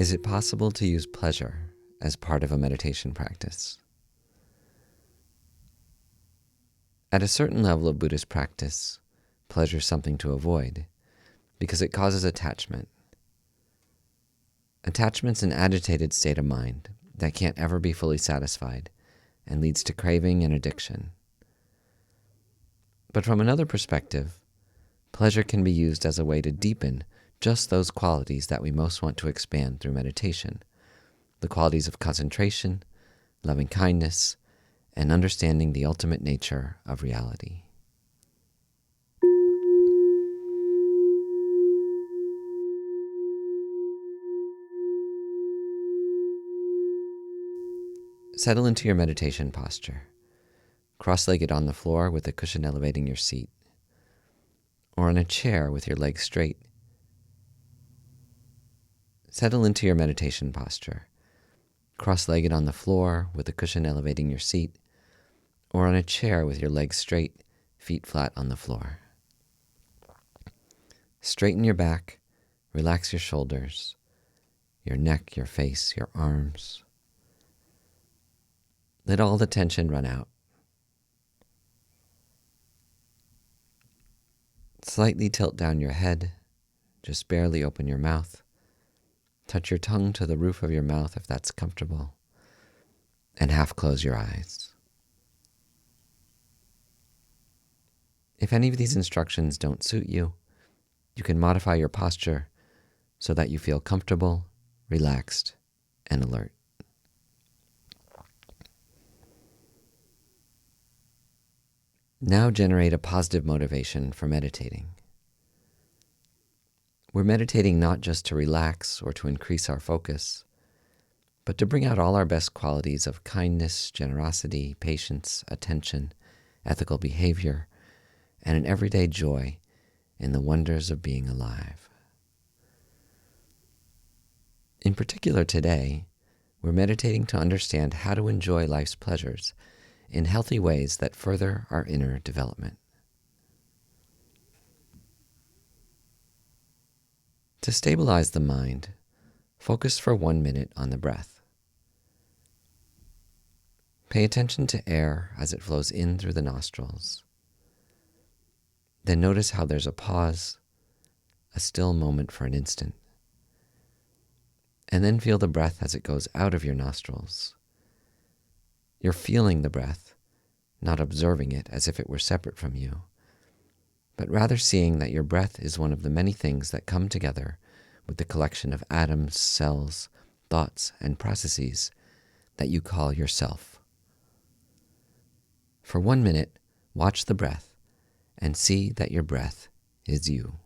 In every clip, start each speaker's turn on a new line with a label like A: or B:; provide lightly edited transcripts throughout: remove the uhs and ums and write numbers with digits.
A: Is it possible to use pleasure as part of a meditation practice? At a certain level of Buddhist practice, pleasure is something to avoid because it causes attachment. Attachment's an agitated state of mind that can't ever be fully satisfied and leads to craving and addiction. But from another perspective, pleasure can be used as a way to deepen just those qualities that we most want to expand through meditation, the qualities of concentration, loving kindness, and understanding the ultimate nature of reality. Settle into your meditation posture, cross-legged on the floor with a cushion elevating your seat, or on a chair with your legs straight. Settle into your meditation posture, cross-legged on the floor with a cushion elevating your seat, or on a chair with your legs straight, feet flat on the floor. Straighten your back, relax your shoulders, your neck, your face, your arms. Let all the tension run out. Slightly tilt down your head, just barely open your mouth. Touch your tongue to the roof of your mouth if that's comfortable, and half close your eyes. If any of these instructions don't suit you, you can modify your posture so that you feel comfortable, relaxed, and alert. Now generate a positive motivation for meditating. We're meditating not just to relax or to increase our focus, but to bring out all our best qualities of kindness, generosity, patience, attention, ethical behavior, and an everyday joy in the wonders of being alive. In particular today, we're meditating to understand how to enjoy life's pleasures in healthy ways that further our inner development. To stabilize the mind, focus for 1 minute on the breath. Pay attention to air as it flows in through the nostrils. Then notice how there's a pause, a still moment for an instant. And then feel the breath as it goes out of your nostrils. You're feeling the breath, not observing it as if it were separate from you, but rather seeing that your breath is one of the many things that come together with the collection of atoms, cells, thoughts, and processes that you call yourself. For 1 minute, watch the breath and see that your breath is you.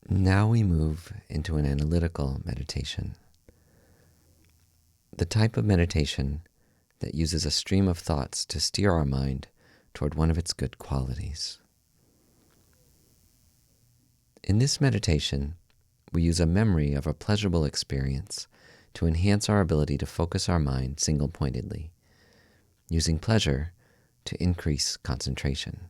A: Now we move into an analytical meditation, the type of meditation that uses a stream of thoughts to steer our mind toward one of its good qualities. In this meditation, we use a memory of a pleasurable experience to enhance our ability to focus our mind single-pointedly, using pleasure to increase concentration.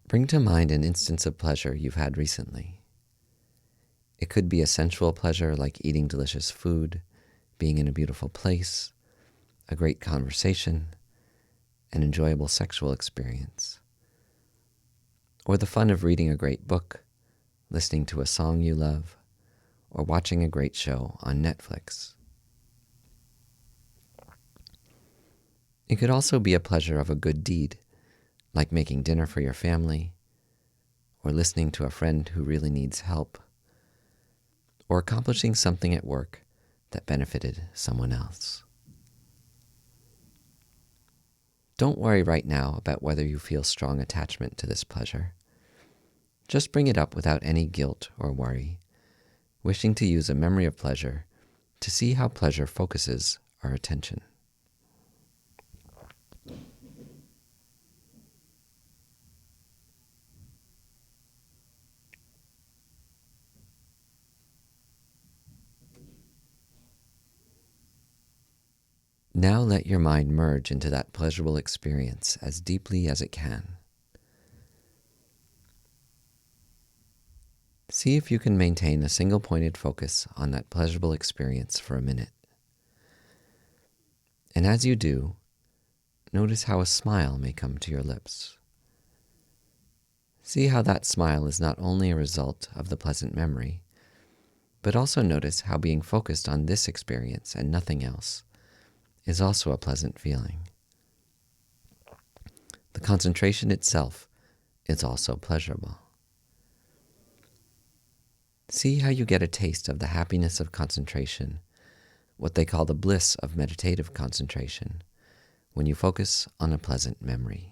A: Bring to mind an instance of pleasure you've had recently. It could be a sensual pleasure like eating delicious food, being in a beautiful place, a great conversation, an enjoyable sexual experience. or the fun of reading a great book, listening to a song you love, or watching a great show on Netflix. It could also be a pleasure of a good deed, like making dinner for your family, or listening to a friend who really needs help, or accomplishing something at work that benefited someone else. Don't worry right now about whether you feel strong attachment to this pleasure. Just bring it up without any guilt or worry, wishing to use a memory of pleasure to see how pleasure focuses our attention. Now let your mind merge into that pleasurable experience as deeply as it can. See if you can maintain a single-pointed focus on that pleasurable experience for a minute. And as you do, notice how a smile may come to your lips. See how that smile is not only a result of the pleasant memory, but also notice how being focused on this experience and nothing else is also a pleasant feeling. The concentration itself is also pleasurable. See how you get a taste of the happiness of concentration, what they call the bliss of meditative concentration, when you focus on a pleasant memory.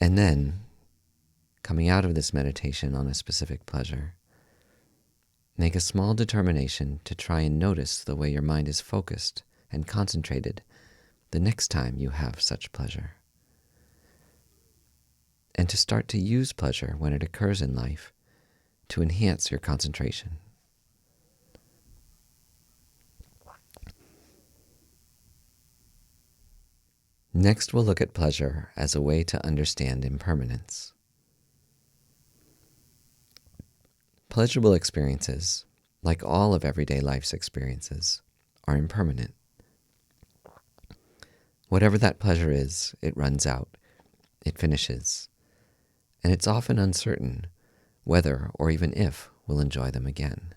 A: And then, coming out of this meditation on a specific pleasure, make a small determination to try and notice the way your mind is focused and concentrated the next time you have such pleasure. And to start to use pleasure when it occurs in life to enhance your concentration. Next, we'll look at pleasure as a way to understand impermanence. Pleasurable experiences, like all of everyday life's experiences, are impermanent. Whatever that pleasure is, it runs out, it finishes, and it's often uncertain whether or even if we'll enjoy them again.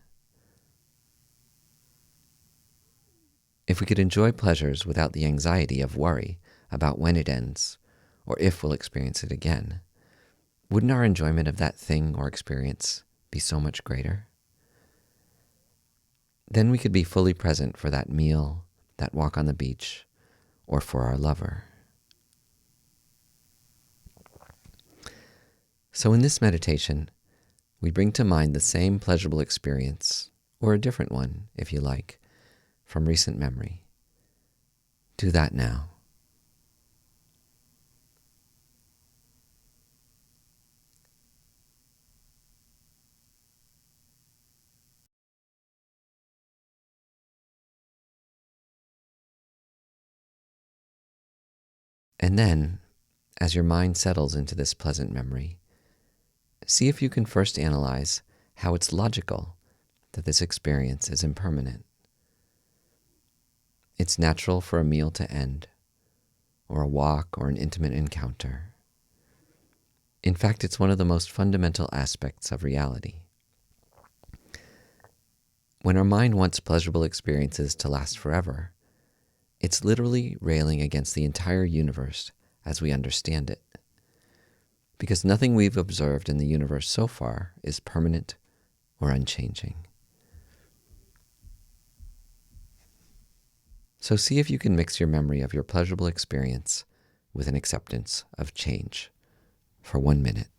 A: If we could enjoy pleasures without the anxiety of worry about when it ends or if we'll experience it again, wouldn't our enjoyment of that thing or experience be so much greater? Then we could be fully present for that meal, that walk on the beach, or for our lover. So in this meditation, we bring to mind the same pleasurable experience, or a different one, if you like, from recent memory. Do that now. And then, as your mind settles into this pleasant memory, see if you can first analyze how it's logical that this experience is impermanent. It's natural for a meal to end, or a walk, or an intimate encounter. In fact, it's one of the most fundamental aspects of reality. When our mind wants pleasurable experiences to last forever, it's literally railing against the entire universe as we understand it, because nothing we've observed in the universe so far is permanent or unchanging. So see if you can mix your memory of your pleasurable experience with an acceptance of change for 1 minute.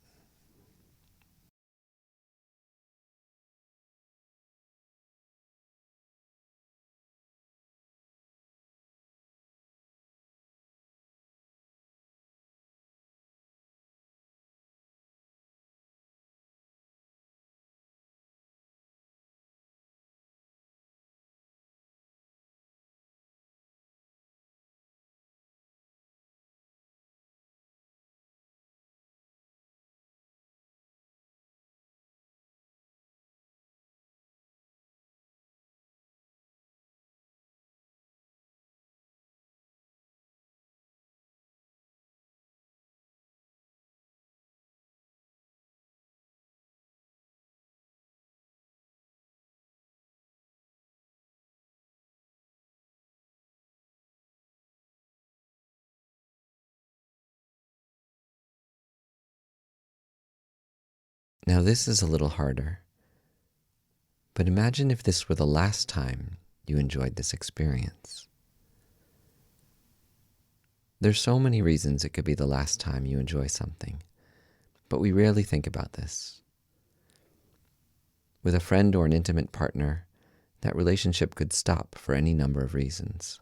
A: Now this is a little harder, but imagine if this were the last time you enjoyed this experience. There's so many reasons it could be the last time you enjoy something, but we rarely think about this. With a friend or an intimate partner, that relationship could stop for any number of reasons.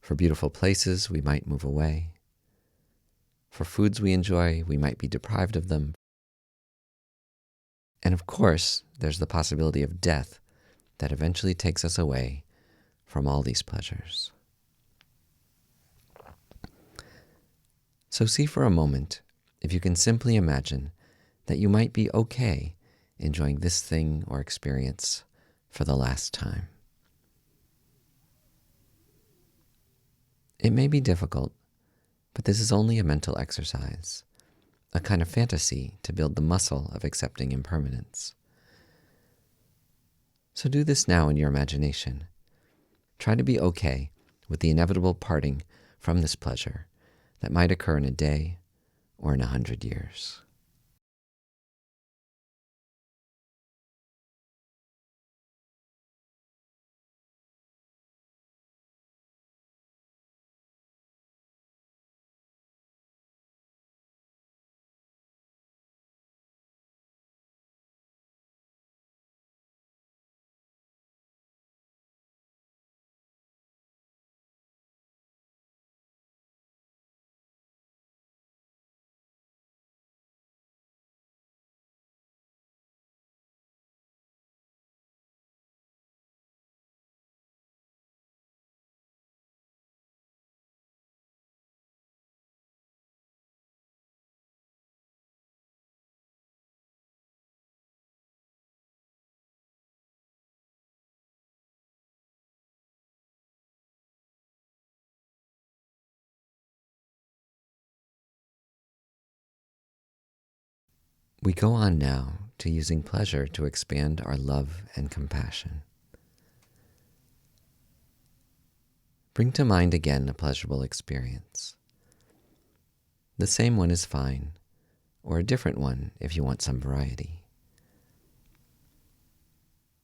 A: For beautiful places, we might move away. For foods we enjoy, we might be deprived of them. And of course, there's the possibility of death that eventually takes us away from all these pleasures. So see for a moment if you can simply imagine that you might be okay enjoying this thing or experience for the last time. It may be difficult, but this is only a mental exercise, a kind of fantasy to build the muscle of accepting impermanence. So do this now in your imagination. Try to be okay with the inevitable parting from this pleasure that might occur in a day or in 100 years. We go on now to using pleasure to expand our love and compassion. Bring to mind again a pleasurable experience. The same one is fine, or a different one if you want some variety.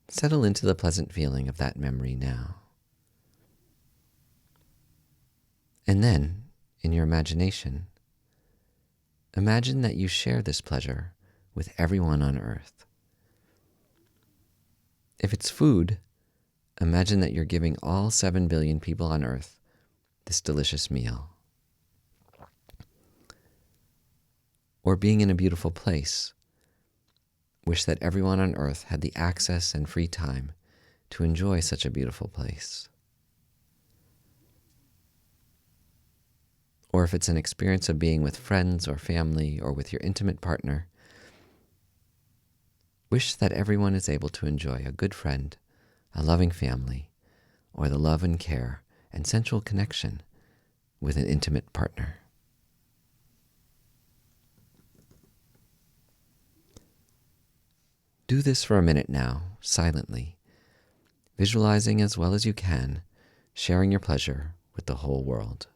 A: Settle into the pleasant feeling of that memory now. And then, in your imagination, imagine that you share this pleasure with everyone on earth. If it's food, imagine that you're giving all 7 billion people on earth this delicious meal. Or being in a beautiful place, wish that everyone on earth had the access and free time to enjoy such a beautiful place. Or if it's an experience of being with friends or family or with your intimate partner, wish that everyone is able to enjoy a good friend, a loving family, or the love and care and sensual connection with an intimate partner. Do this for a minute now, silently, visualizing as well as you can, sharing your pleasure with the whole world.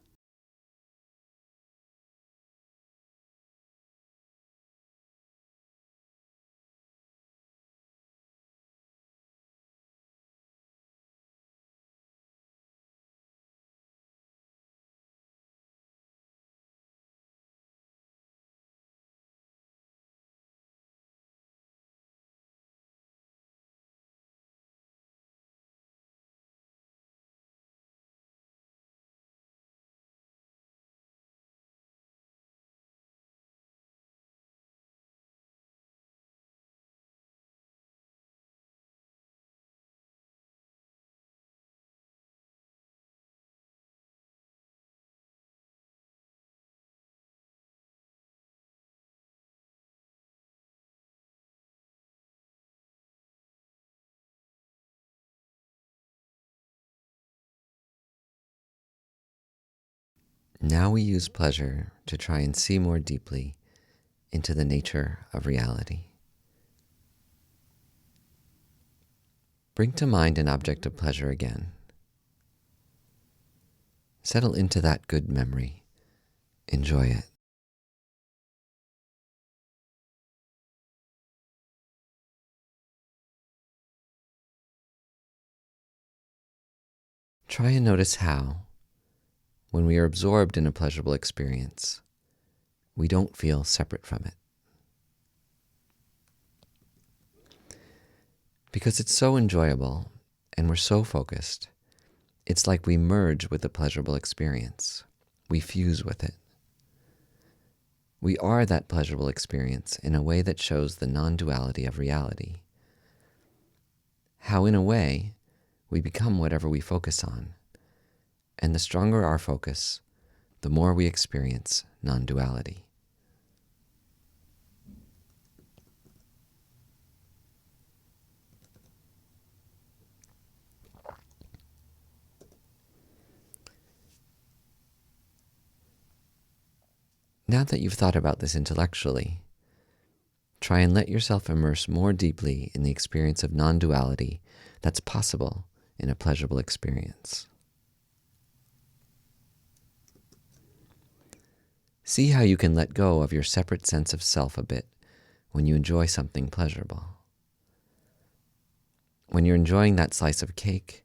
A: Now we use pleasure to try and see more deeply into the nature of reality. Bring to mind an object of pleasure again. Settle into that good memory. Enjoy it. Try and notice how, when we are absorbed in a pleasurable experience, we don't feel separate from it. Because it's so enjoyable and we're so focused, it's like we merge with the pleasurable experience. We fuse with it. We are that pleasurable experience in a way that shows the non-duality of reality. How, in a way, we become whatever we focus on. And the stronger our focus, the more we experience non-duality. Now that you've thought about this intellectually, try and let yourself immerse more deeply in the experience of non-duality that's possible in a pleasurable experience. See how you can let go of your separate sense of self a bit when you enjoy something pleasurable. When you're enjoying that slice of cake,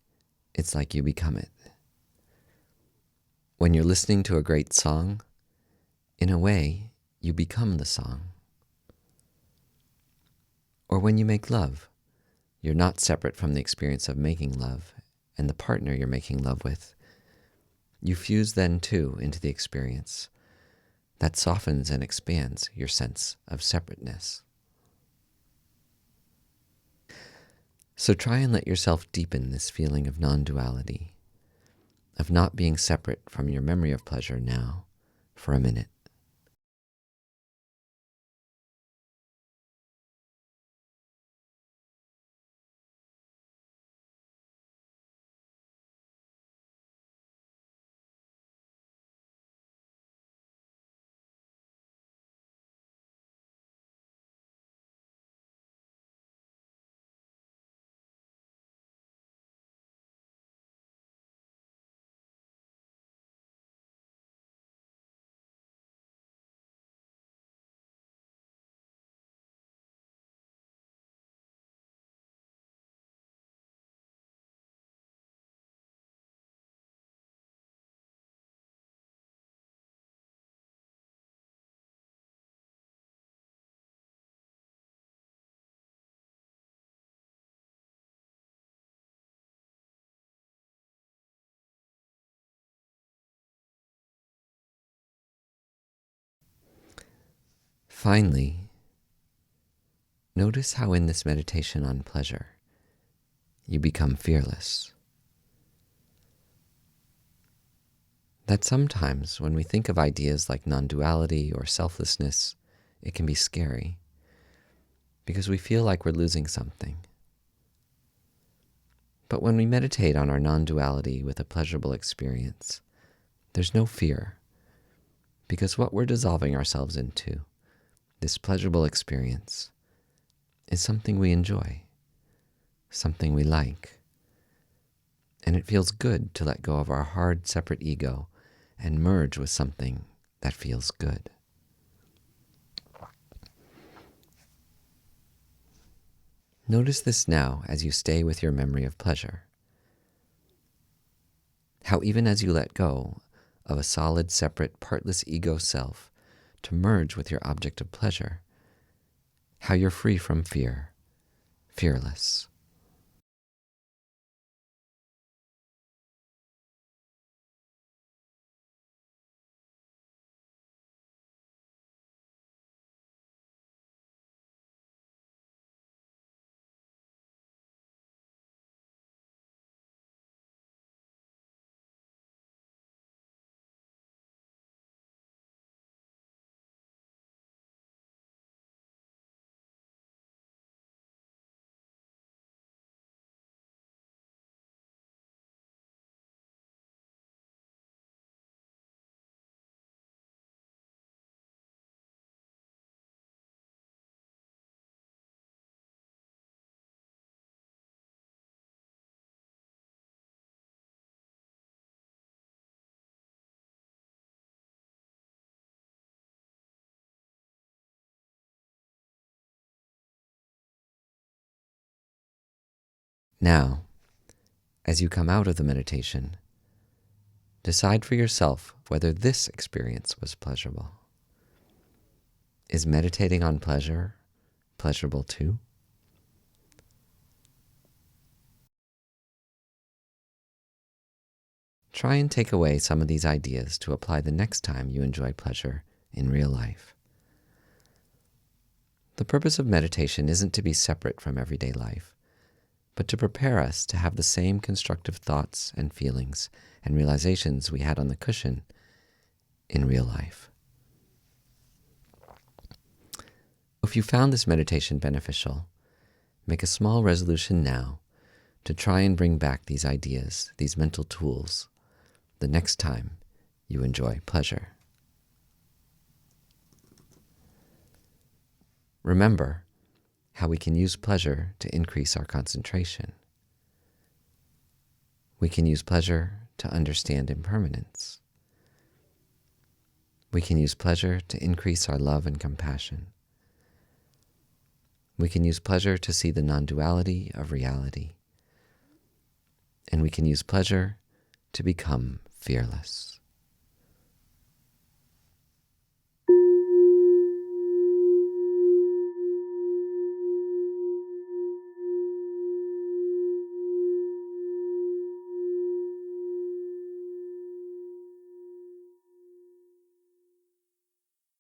A: it's like you become it. When you're listening to a great song, in a way, you become the song. Or when you make love, you're not separate from the experience of making love and the partner you're making love with. You fuse then, too, into the experience that softens and expands your sense of separateness. So try and let yourself deepen this feeling of non-duality, of not being separate from your memory of pleasure now for a minute. Finally, notice how in this meditation on pleasure, you become fearless. That sometimes when we think of ideas like non-duality or selflessness, it can be scary because we feel like we're losing something. But when we meditate on our non-duality with a pleasurable experience, there's no fear, because what we're dissolving ourselves into, this pleasurable experience, is something we enjoy, something we like. And it feels good to let go of our hard, separate ego and merge with something that feels good. Notice this now as you stay with your memory of pleasure. How even as you let go of a solid, separate, partless ego self to merge with your object of pleasure, how you're free from fear, fearless. Now, as you come out of the meditation, decide for yourself whether this experience was pleasurable. Is meditating on pleasure pleasurable too? Try and take away some of these ideas to apply the next time you enjoy pleasure in real life. The purpose of meditation isn't to be separate from everyday life, but to prepare us to have the same constructive thoughts and feelings and realizations we had on the cushion in real life. If you found this meditation beneficial, make a small resolution now to try and bring back these ideas, these mental tools, the next time you enjoy pleasure. Remember how we can use pleasure to increase our concentration. We can use pleasure to understand impermanence. We can use pleasure to increase our love and compassion. We can use pleasure to see the non-duality of reality. And we can use pleasure to become fearless.